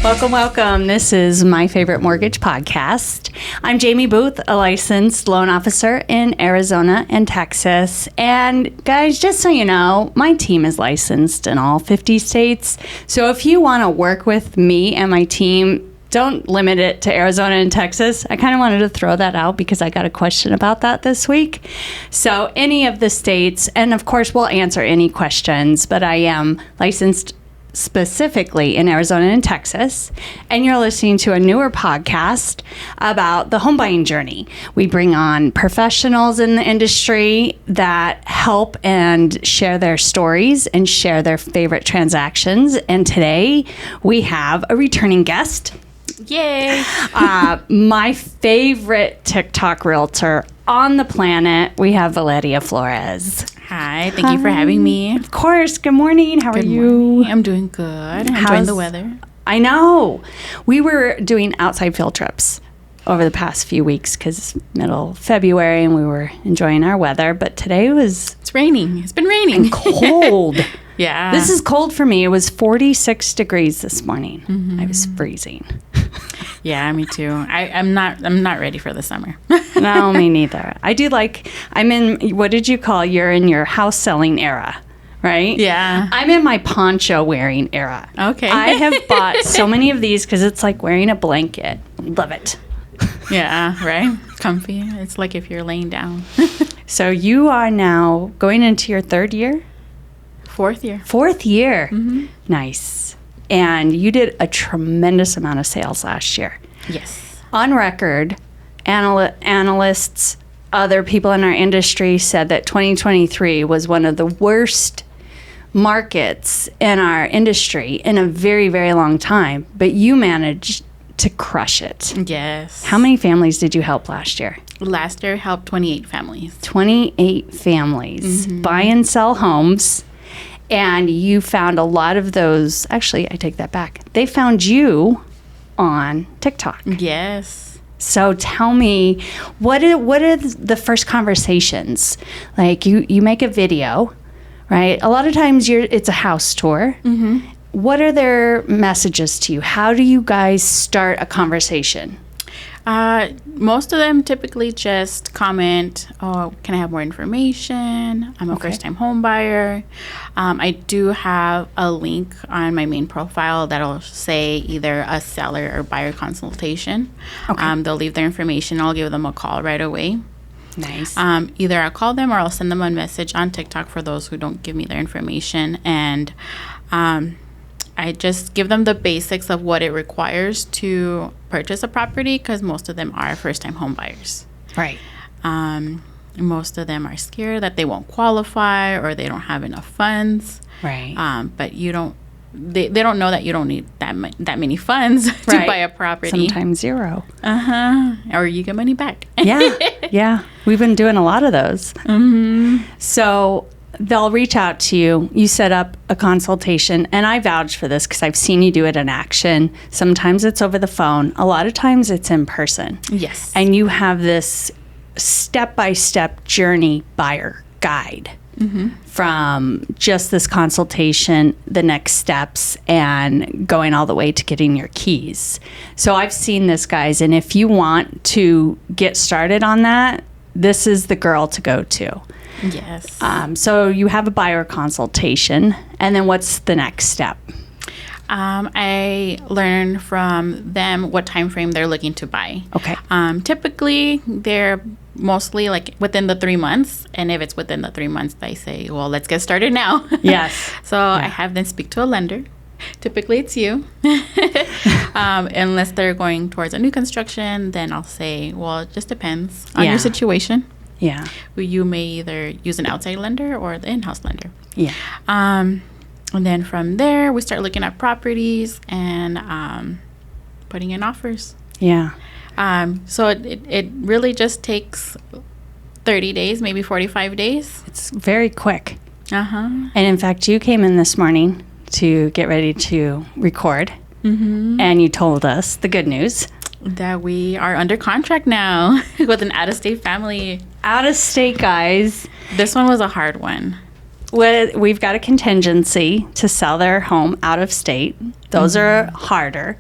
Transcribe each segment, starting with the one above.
Welcome, welcome. This is My Favorite Mortgage Podcast. I'm Jaimie Booth, a licensed loan officer in Arizona and Texas. And guys, just so you know, my team is licensed in all 50 states. So if you want to work with me and my team, don't limit it to Arizona and Texas. I kind of wanted to throw that out because I got a question about that this week. So any of the states, and of course we'll answer any questions, but I am licensed specifically in Arizona and Texas, and you're listening to a newer podcast about the home buying journey. We bring on professionals in the industry that help and share their stories and share their favorite transactions. And today we have a returning guest. Yay! My favorite TikTok realtor on the planet. We have Valeria Flores. Hi, thank you for having me. Of course. Good morning. How are you? I'm doing good. Enjoying the weather. I know. We were doing outside field trips over the past few weeks because middle February and we were enjoying our weather. But today It's raining. It's been raining. And cold. Yeah. This is cold for me. It was 46 degrees this morning. Mm-hmm. I was freezing. Yeah, me too. I'm not ready for the summer. No, me neither. I'm in, what did you call, you're in your house selling era, right? Yeah. I'm in my poncho wearing era. Okay. I have bought so many of these because it's like wearing a blanket. Love it. Yeah, right? Comfy. It's like if you're laying down. So you are now going into your third year? Fourth year. Fourth year. Mm-hmm. Nice. And you did a tremendous amount of sales last year. Yes. On record, analysts, other people in our industry said that 2023 was one of the worst markets in our industry in a very, very long time. But you managed to crush it. Yes. How many families did you help last year? Last year helped 28 families. 28 families buy and sell homes. And you found a lot of those. Actually, I take that back. They found you on TikTok. Yes. So tell me, what are the first conversations? Like you make a video, right? A lot of times it's a house tour. Mm-hmm. What are their messages to you? How do you guys start a conversation? Most of them typically just comment, "Oh, can I have more information? I'm a first-time home buyer." I do have a link on my main profile that'll say either a seller or buyer consultation. Okay. They'll leave their information. I'll give them a call right away. Nice. Either I'll call them or I'll send them a message on TikTok for those who don't give me their information. And I just give them the basics of what it requires to purchase a property because most of them are first-time home buyers. Right. Most of them are scared that they won't qualify or they don't have enough funds. Right. But they don't know that you don't need that many funds to buy a property. Sometimes zero. Or you get money back. Yeah. We've been doing a lot of those. Mm-hmm. So they'll reach out to you. You set up a consultation, and I vouch for this because I've seen you do it in action. Sometimes it's over the phone. A lot of times it's in person. Yes. And you have this step-by-step journey buyer guide from just this consultation, the next steps, and going all the way to getting your keys. So I've seen this, guys, and if you want to get started on that, this is the girl to go to. Yes. So you have a buyer consultation, and then what's the next step? I learn from them what time frame they're looking to buy. Okay. Typically, they're mostly like within the 3 months, and if it's within the 3 months, I say, well, let's get started now. Yes. So I have them speak to a lender. Typically, it's you. Unless they're going towards a new construction, then I'll say, well, it just depends on your situation. Yeah. You may either use an outside lender or the in-house lender. Yeah. And then from there, we start looking at properties and putting in offers. Yeah. So it really just takes 30 days, maybe 45 days. It's very quick. Uh-huh. And in fact, you came in this morning to get ready to record. Mm-hmm. And you told us the good news. That we are under contract now with an out-of-state family. Out-of-state, guys. This one was a hard one. We've got a contingency to sell their home out of state. Those are harder.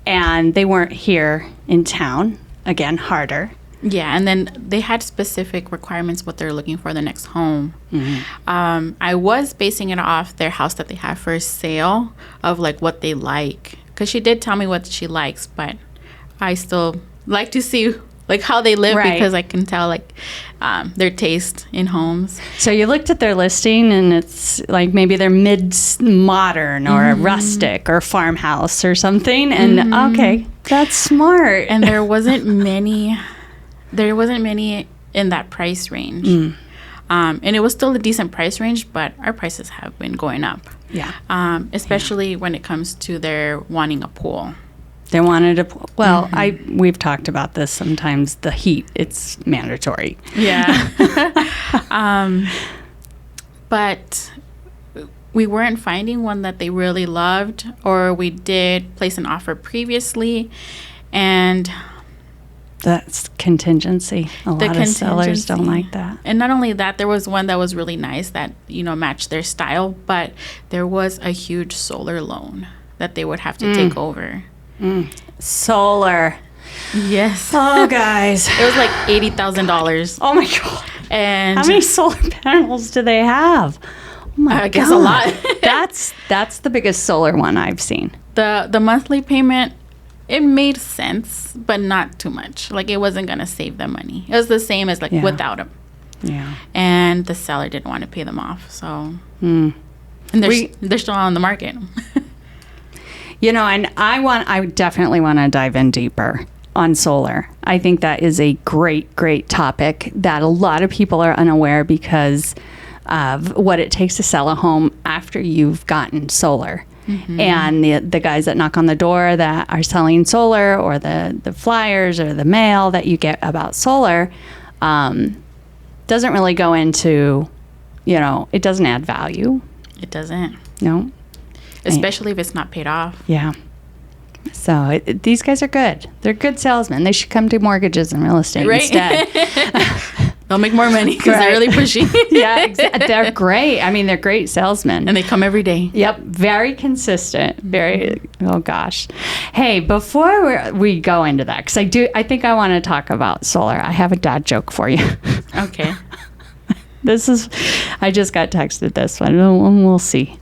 and they weren't here in town. Again, harder. Yeah, and then they had specific requirements what they're looking for the next home. I was basing it off their house that they have for sale of like what they like, because she did tell me what she likes, but I still like to see like how they live, Right. because I can tell like their taste in homes. So you looked at their listing, and it's like maybe they're mid-modern or rustic or farmhouse or something. And okay, that's smart. And there wasn't many in that price range. And it was still a decent price range, but our prices have been going up. Yeah. Especially when it comes to their wanting a pool. They wanted a pool. Well, we've talked about this sometimes. The heat, it's mandatory. Yeah. But we weren't finding one that they really loved, or we did place an offer previously, and That's contingency. A lot of sellers don't like that. And not only that, there was one that was really nice that, matched their style, but there was a huge solar loan that they would have to take over. Solar. Yes. Oh, guys. It was like $80,000. Oh, my God. And how many solar panels do they have? Oh, my God. I guess a lot. That's the biggest solar one I've seen. The monthly payment, it made sense, but not too much. Like, it wasn't going to save them money. It was the same as, like, without them. Yeah. And the seller didn't want to pay them off, so. And they're still on the market. And I definitely want to dive in deeper on solar. I think that is a great, great topic that a lot of people are unaware because of what it takes to sell a home after you've gotten solar. And the guys that knock on the door that are selling solar, or the flyers or the mail that you get about solar, doesn't really go into, it doesn't add value. It doesn't. No. Especially if it's not paid off. Yeah. So these guys are good. They're good salesmen. They should come do mortgages and real estate instead. They'll make more money because they're really pushy. Yeah, they're great. I mean, they're great salesmen. And they come every day. Yep. Very consistent. Very, oh gosh. Hey, before we go into that, because I think I want to talk about solar. I have a dad joke for you. Okay. I just got texted this one. We'll see.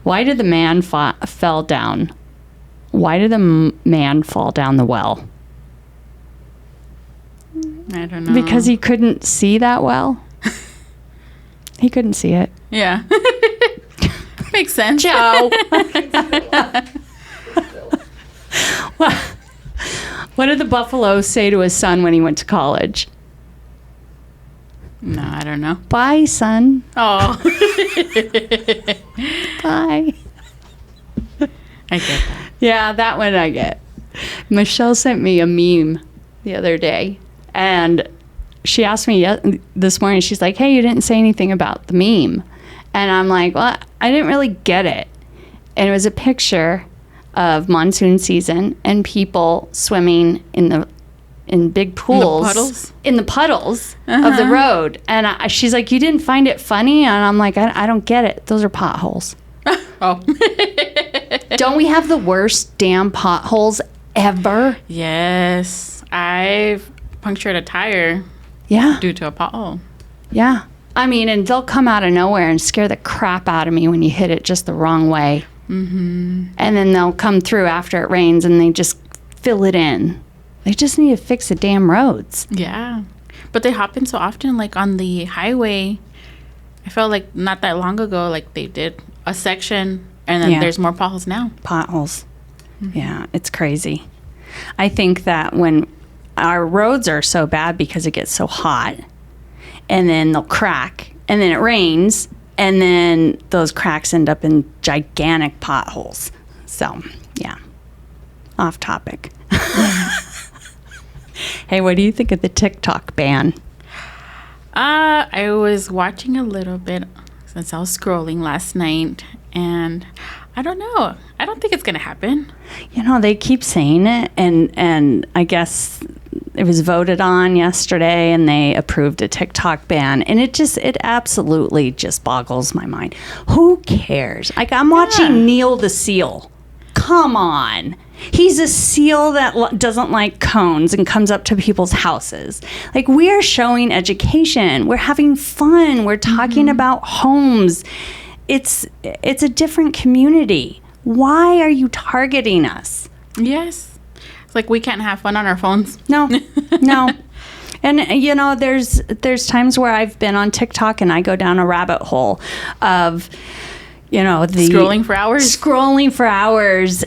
Why did the man fell down? Why did the man fall down the well? I don't know. Because he couldn't see that well. He couldn't see it. Yeah. Makes sense. Joe. What did the buffalo say to his son when he went to college? No, I don't know. Bye, son. Oh. Bye. I get that. Yeah, that one I get. Michelle sent me a meme the other day, and she asked me this morning, she's like, hey, you didn't say anything about the meme. And I'm like, well, I didn't really get it. And it was a picture of monsoon season and people swimming in big pools. In the puddles of the road. And she's like, you didn't find it funny? And I'm like, I don't get it. Those are potholes. Oh. Don't we have the worst damn potholes ever? Yes. I've punctured a tire due to a pothole. Yeah. I mean, and they'll come out of nowhere and scare the crap out of me when you hit it just the wrong way. Mm-hmm. And then they'll come through after it rains and they just fill it in. They just need to fix the damn roads. Yeah. But they happen so often, like on the highway. I felt like not that long ago, like they did a section and then there's more potholes now. Potholes. Mm-hmm. Yeah, it's crazy. I think that when our roads are so bad because it gets so hot and then they'll crack and then it rains and then those cracks end up in gigantic potholes. So, yeah. Off topic. Hey, what do you think of the TikTok ban? I was watching a little bit since I was scrolling last night, and I don't know. I don't think it's going to happen. They keep saying it, and I guess it was voted on yesterday, and they approved a TikTok ban, and it absolutely just boggles my mind. Who cares? Like, I'm watching Neil the Seal. Come on. He's a seal that doesn't like cones and comes up to people's houses. Like, we're showing education. We're having fun. We're talking about homes. It's a different community. Why are you targeting us? Yes. It's like we can't have fun on our phones. No. And, there's times where I've been on TikTok and I go down a rabbit hole of, the scrolling for hours.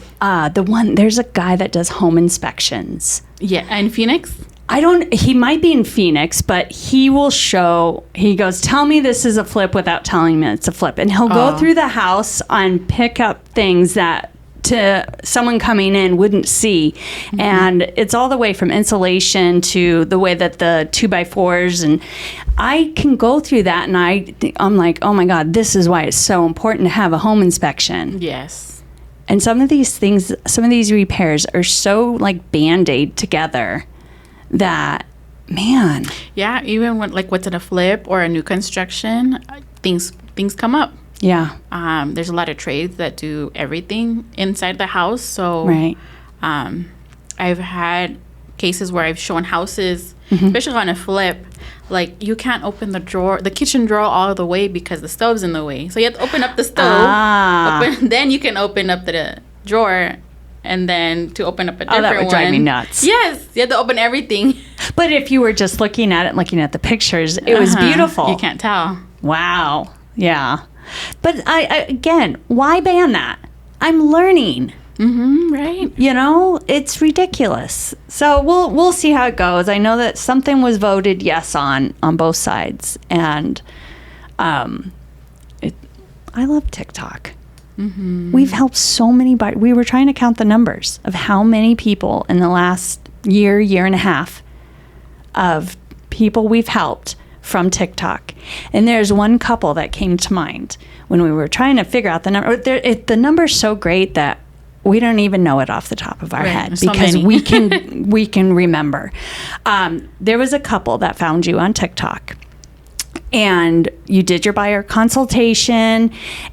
There's a guy that does home inspections. Yeah. In Phoenix? He might be in Phoenix, but he goes, tell me this is a flip without telling me it's a flip. And he'll go through the house and pick up things that to someone coming in wouldn't see. Mm-hmm. And it's all the way from insulation to the way that the 2x4s, and I can go through that and I'm like, oh my God, this is why it's so important to have a home inspection. Yes. And some of these things, some of these repairs are so like Band-Aid together that, man. Yeah, even when what's in a flip or a new construction, things come up. Yeah. There's a lot of trades that do everything inside the house. So right. I've had cases where I've shown houses, especially on a flip, like you can't open the kitchen drawer all the way because the stove's in the way. So you have to open up the stove, then you can open up the drawer, and then to open up a different one. That would drive me nuts. Yes, you have to open everything. But if you were just looking at the pictures, it was beautiful. You can't tell. Wow. Yeah. But I again, why ban that? I'm learning. Right. It's ridiculous. So we'll see how it goes. I know that something was voted yes on both sides, and I love TikTok. We've helped so many. We were trying to count the numbers of how many people in the last year and a half of people we've helped from TikTok. And there's one couple that came to mind when we were trying to figure out the number. The number's so great that we don't even know it off the top of our head because we can remember. There was a couple that found you on TikTok, and you did your buyer consultation,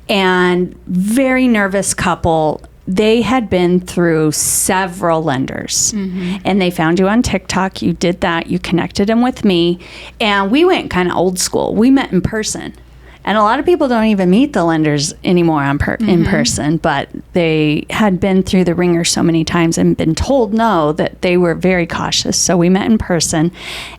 and very nervous couple. They had been through several lenders, and they found you on TikTok. You did that. You connected them with me, and we went kind of old school. We met in person, and a lot of people don't even meet the lenders anymore in person, but they had been through the ringer so many times and been told no that they were very cautious. So we met in person,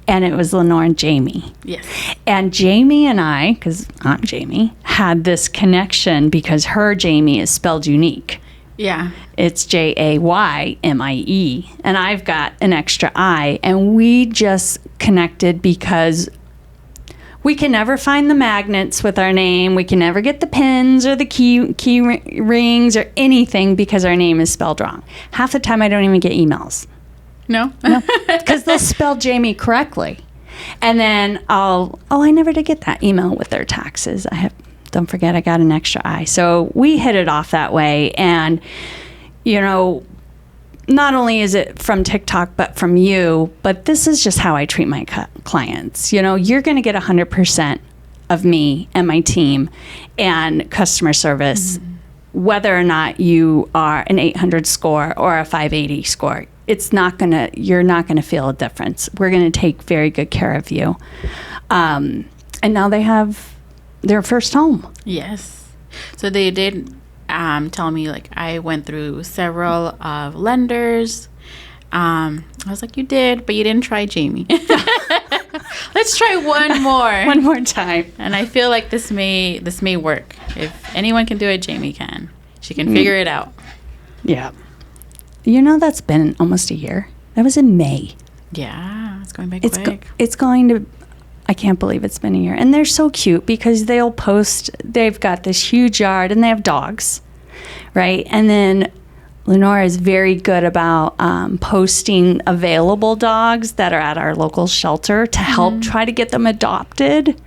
and it was Lenore and Jaimie. Yes. And Jaimie and I, because I'm Jaimie, had this connection because her Jaimie is spelled unique. Yeah. It's Jaymie, and I've got an extra I, and we just connected because we can never find the magnets with our name. We can never get the pins or the key rings or anything because our name is spelled wrong. Half the time I don't even get emails. No? Because they'll spell Jaimie correctly. And then I never did get that email with their taxes. Don't forget, I got an extra I. So we hit it off that way. And, not only is it from TikTok, but from you, but this is just how I treat my clients. You're going to get 100% of me and my team and customer service, whether or not you are an 800 score or a 580 score. You're not going to feel a difference. We're going to take very good care of you. And now they have their first home. Yes. So they did tell me, I went through several lenders. I was like, you did, but you didn't try Jaimie. Let's try one more. One more time. And I feel like this may work. If anyone can do it, Jaimie can. She can figure it out. Yeah. That's been almost a year. That was in May. Yeah, it's going by quick. It's going to... I can't believe it's been a year. And they're so cute because they'll post, they've got this huge yard and they have dogs, right? And then Lenore is very good about posting available dogs that are at our local shelter to help try to get them adopted.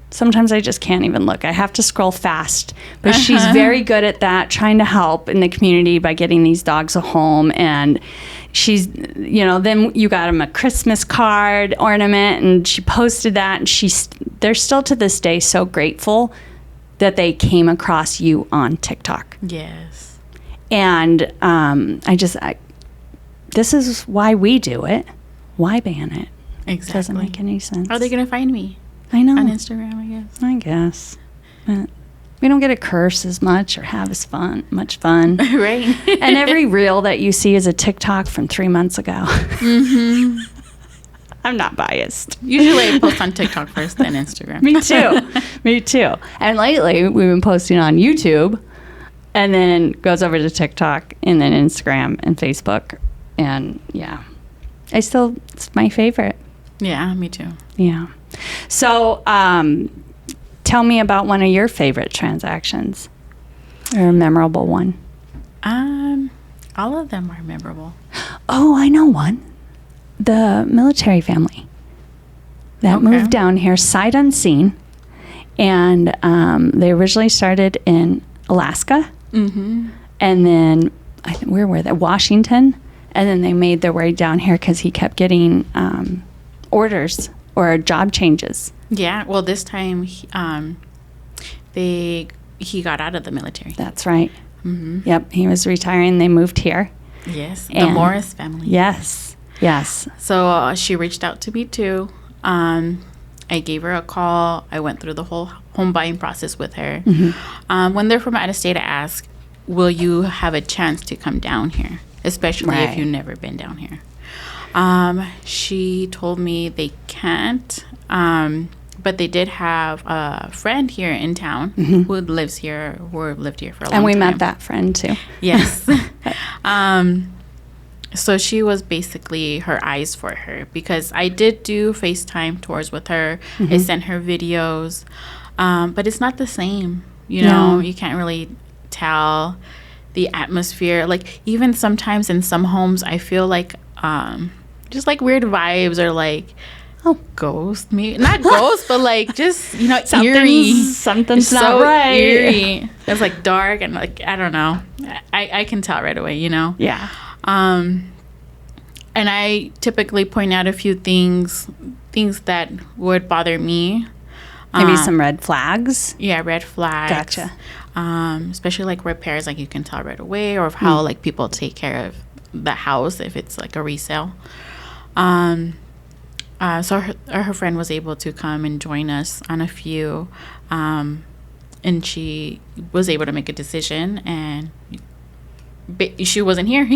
Sometimes I just can't even look. I have to scroll fast. But she's very good at that, trying to help in the community by getting these dogs a home. And she's, then you got them a Christmas card ornament, and she posted that, and they're still to this day so grateful that they came across you on TikTok. Yes. And this is why we do it. Why ban it? Exactly. Doesn't make any sense. How are they going to find me? I know. On Instagram, I guess. But we don't get to curse as much or have as much fun. Right. And every reel that you see is a TikTok from 3 months ago. Mm-hmm. I'm not biased. Usually I post on TikTok first, then Instagram. Me too. Me too. And lately we've been posting on YouTube and then goes over to TikTok and then Instagram and Facebook. And yeah, it's my favorite. Yeah, me too. Yeah. So tell me about one of your favorite transactions or a memorable one. All of them are memorable. Oh, I know one. The military family that moved down here sight unseen. And they originally started in Alaska. Mm-hmm. And then, where were they? Washington. And then they made their way down here because he kept getting orders or job changes. Yeah. Well, this time he got out of the military. That's right. Mm-hmm. Yep. He was retiring. They moved here. Yes. The Morris family. Yes. Yes. So she reached out to me too. I gave her a call. I went through the whole home buying process with her. Mm-hmm. When they're from out of state, I ask, will you have a chance to come down here? Especially if you've never been down here. She told me they can't, but they did have a friend here in town who lives here, who lived here for a long time. And we met that friend too. Yes. So she was basically her eyes for her because I did do FaceTime tours with her. I sent her videos, but it's not the same. You know, you can't really tell the atmosphere. Like even sometimes in some homes, I feel like just like weird vibes or like ghost, maybe not ghost, but like just eerie. Something's not so right. Eerie. It's like dark and like I don't know. I can tell right away. Yeah. And I typically point out a few things that would bother me. Maybe some red flags. Yeah, red flags. Gotcha. Especially like repairs, like you can tell right away, or how like people take care of the house if it's like a resale. So her friend was able to come and join us on a few, and she was able to make a decision, and she wasn't here,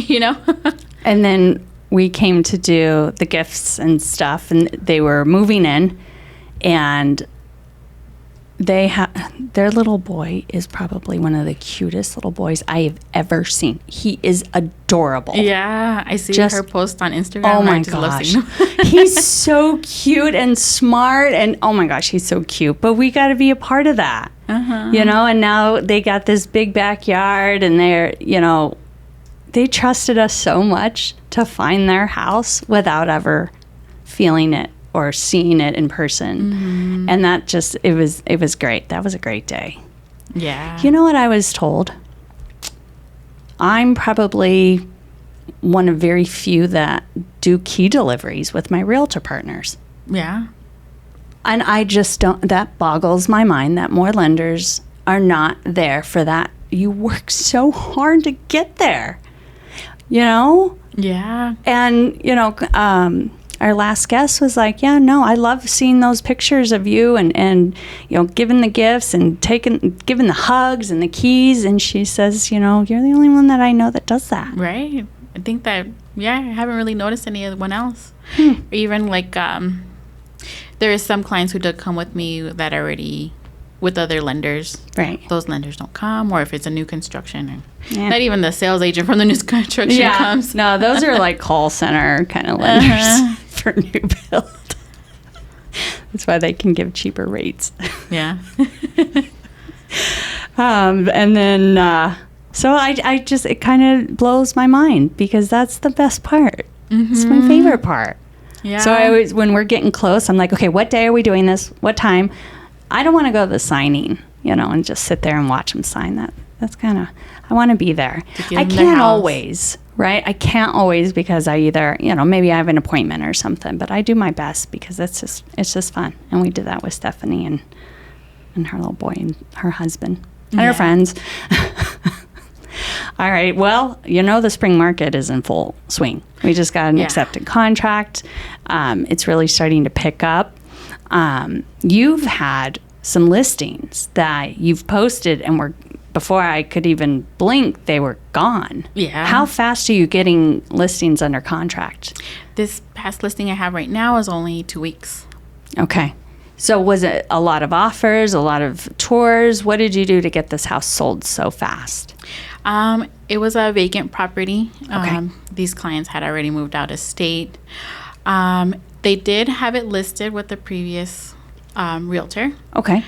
And then we came to do the gifts and stuff, and they were moving in, and their little boy is probably one of the cutest little boys I have ever seen. He is adorable. Yeah, I see her post on Instagram. Oh my gosh. He's so cute and smart, and oh my gosh, he's so cute. But we got to be a part of that, and now they got this big backyard, and they trusted us so much to find their house without ever feeling it or seeing it in person. And that just, it was great. That was a great day. Yeah. You know what I was told? I'm probably one of very few that do key deliveries with my realtor partners. Yeah. And I just don't, that boggles my mind that more lenders are not there for that. You work so hard to get there, Yeah. And, our last guest was like, yeah, no, I love seeing those pictures of you and giving the gifts and giving the hugs and the keys. And she says, you're the only one that I know that does that. Right. I think that, I haven't really noticed anyone else. Even like, there is some clients who did come with me that already with other lenders. Right. Those lenders don't come, or if it's a new construction. Not even the sales agent from the new construction comes. No, those are like call center kind of lenders for new build. That's why they can give cheaper rates. Yeah. And then, so I just, it kind of blows my mind because that's the best part. It's my favorite part. Yeah. So I always, when we're getting close, I'm like, okay, what day are we doing this? What time? I don't want to go to the signing, and just sit there and watch them sign that. That's kind of, I want to be there. I can't always, right? I can't always because I either, maybe I have an appointment or something, but I do my best because it's just fun. And we did that with Stephanie and her little boy and her husband and her friends. All right. Well, the spring market is in full swing. We just got an accepted contract. It's really starting to pick up. You've had some listings that you've posted and before I could even blink, they were gone. Yeah. How fast are you getting listings under contract? This past listing I have right now is only 2 weeks. Okay. So was it a lot of offers, a lot of tours? What did you do to get this house sold so fast? It was a vacant property. Okay. These clients had already moved out of state. They did have it listed with the previous realtor. Okay.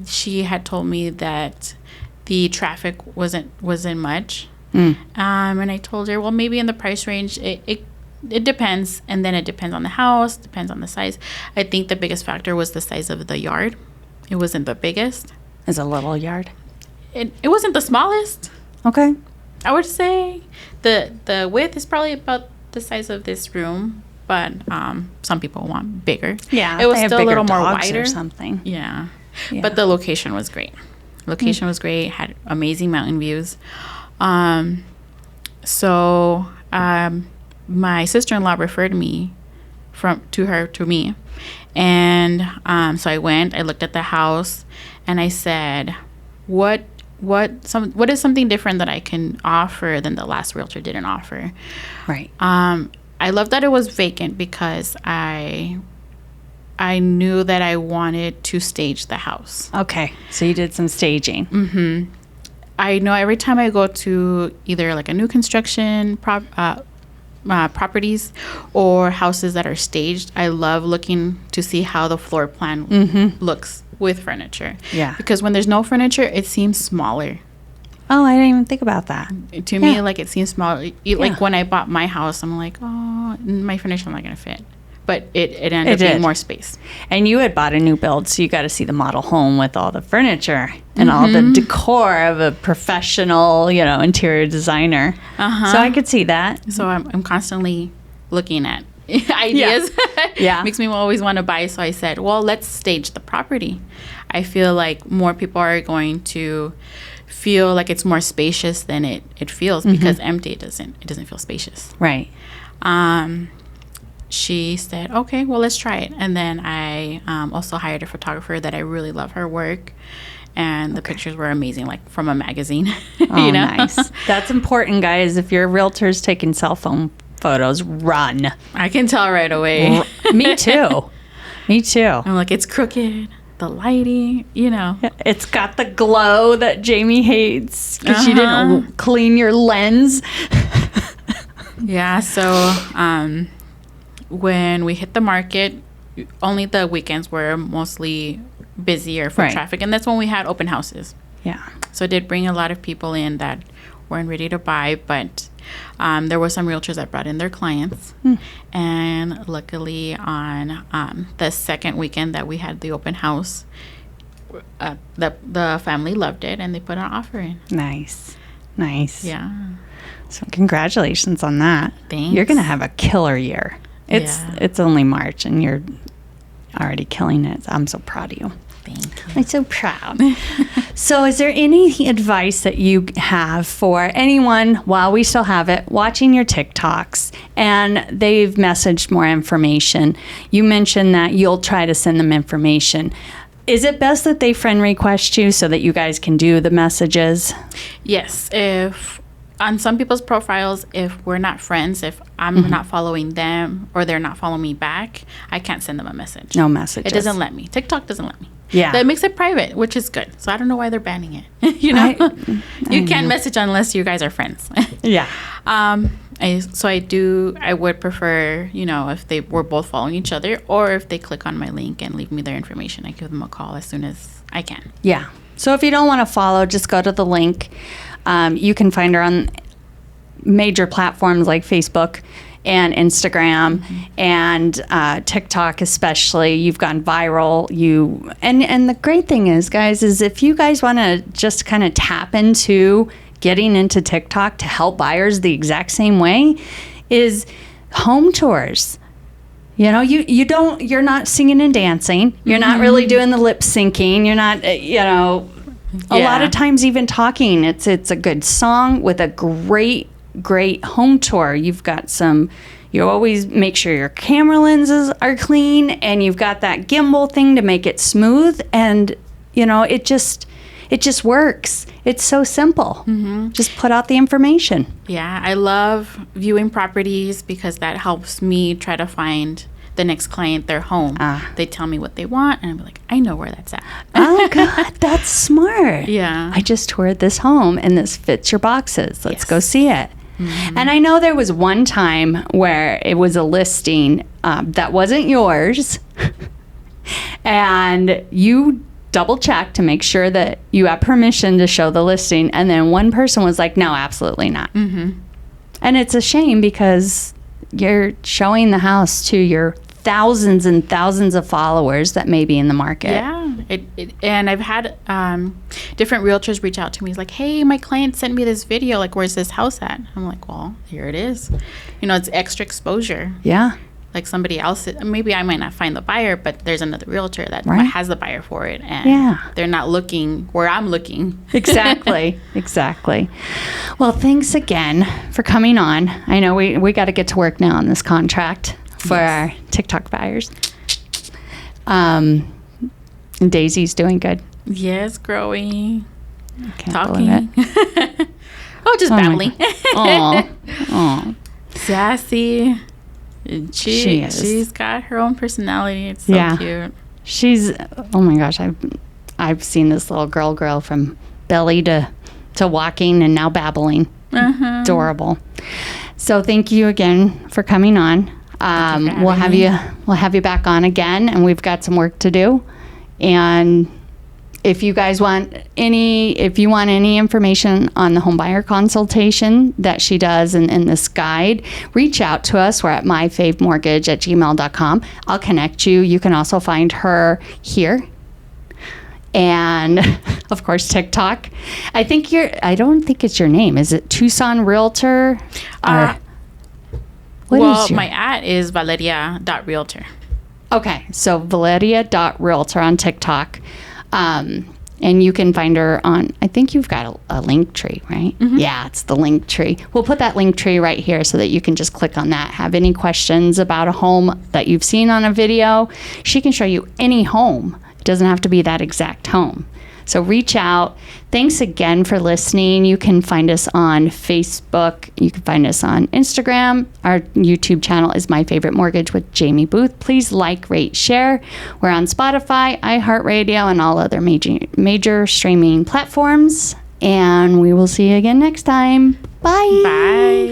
She had told me that the traffic wasn't much. Mm. And I told her, well, maybe in the price range, it depends. And then it depends on the house, depends on the size. I think the biggest factor was the size of the yard. It wasn't the biggest. It's a little yard. It wasn't the smallest. Okay. I would say the width is probably about the size of this room, but some people want bigger. Yeah, it was they have still a little bigger more dogs wider or something. Yeah. Yeah. But the location was great. Location was great. Had amazing mountain views. So my sister-in-law referred me to me, and so I went. I looked at the house, and I said, what is something different that I can offer than the last realtor didn't offer? Right. I love that it was vacant because I knew that I wanted to stage the house. Okay. So you did some staging. Mm-hmm. I know every time I go to either like a new construction properties or houses that are staged, I love looking to see how the floor plan looks with furniture. Yeah. Because when there's no furniture, it seems smaller. Oh, I didn't even think about that. To me, like, it seems smaller. Like when I bought my house, I'm like, oh, my furniture's not going to fit. But it ended up being more space. And you had bought a new build, so you got to see the model home with all the furniture and all the decor of a professional, interior designer. So I could see that. So I'm constantly looking at ideas. Yeah. Makes me always want to buy. So I said, well, let's stage the property. I feel like more people are going to feel like it's more spacious than it feels because empty it doesn't feel spacious. Right. She said, okay, well, let's try it. And then I also hired a photographer that I really love her work. And the pictures were amazing, like from a magazine. Oh, nice. That's important, guys. If your realtor's taking cell phone photos, run. I can tell right away. Me too. Me too. I'm like, it's crooked. The lighting, It's got the glow that Jaimie hates because you didn't clean your lens. Yeah, so when we hit the market, only the weekends were mostly busier for traffic, and that's when we had open houses. Yeah. So it did bring a lot of people in that weren't ready to buy, but there were some realtors that brought in their clients. And luckily on the second weekend that we had the open house, the family loved it and they put an offer in. Nice. Yeah. So congratulations on that. Thanks. You're going to have a killer year. It's only March and you're already killing it. I'm so proud of you. Thank you. I'm so proud. So is there any advice that you have for anyone, while we still have it, watching your TikToks and they've messaged more information? You mentioned that you'll try to send them information. Is it best that they friend request you so that you guys can do the messages? Yes. If on some people's profiles, if we're not friends, if I'm not following them or they're not following me back, I can't send them a message. No messages. It doesn't let me. TikTok doesn't let me. Yeah. That makes it private, which is good. So I don't know why they're banning it. You can't message unless you guys are friends. Yeah. I would prefer, if they were both following each other or if they click on my link and leave me their information, I give them a call as soon as I can. Yeah. So if you don't want to follow, just go to the link. You can find her on major platforms like Facebook and Instagram and TikTok especially. You've gone viral. And the great thing is, guys, is if you guys want to just kind of tap into getting into TikTok to help buyers the exact same way, is home tours. You're not singing and dancing. You're not really doing the lip syncing. You're not, A lot of times even talking, it's a good song with a great home tour. You've got you always make sure your camera lenses are clean, and you've got that gimbal thing to make it smooth, and it just works. It's so simple. Just put out the information. Yeah, I love viewing properties because that helps me try to find the next client their home. They tell me what they want, and I'm like, I know where that's at. Oh, God, that's smart. Yeah. I just toured this home, and this fits your boxes. Let's go see it. And I know there was one time where it was a listing that wasn't yours, and you double check to make sure that you have permission to show the listing, and then one person was like, no, absolutely not. And it's a shame because you're showing the house to your thousands and thousands of followers that may be in the market. Yeah, and I've had different realtors reach out to me. It's like, hey, my client sent me this video. Like, where's this house at? I'm like, well, here it is. It's extra exposure. Yeah. Like somebody else, maybe I might not find the buyer, but there's another realtor that has the buyer for it, and they're not looking where I'm looking. Exactly. Well, thanks again for coming on. I know we got to get to work now on this contract for our TikTok buyers. Daisy's doing good. Yes, growing. I can't Talking. believe it. Just babbling. Oh. Sassy. And she's got her own personality. It's so cute. She's, oh my gosh, I've seen this little girl grow from belly to walking and now babbling. Adorable. So thank you again for coming on. We'll have you back on again, and we've got some work to do. And if you guys want any information on the homebuyer consultation that she does in this guide, reach out to us. We're at myfavemortgage@gmail.com. I'll connect you. You can also find her here. And of course, TikTok. I don't think it's your name. Is it Tucson Realtor? My @ is Valeria.realtor. Okay, so Valeria.realtor on TikTok. And you can find her on, I think you've got a link tree, right? Yeah, it's the link tree. We'll put that link tree right here so that you can just click on that. Have any questions about a home that you've seen on a video? She can show you any home. It doesn't have to be that exact home. So reach out. Thanks again for listening. You can find us on Facebook. You can find us on Instagram. Our YouTube channel is My Favorite Mortgage with Jaimie Booth. Please like, rate, share. We're on Spotify, iHeartRadio, and all other major streaming platforms. And we will see you again next time. Bye. Bye.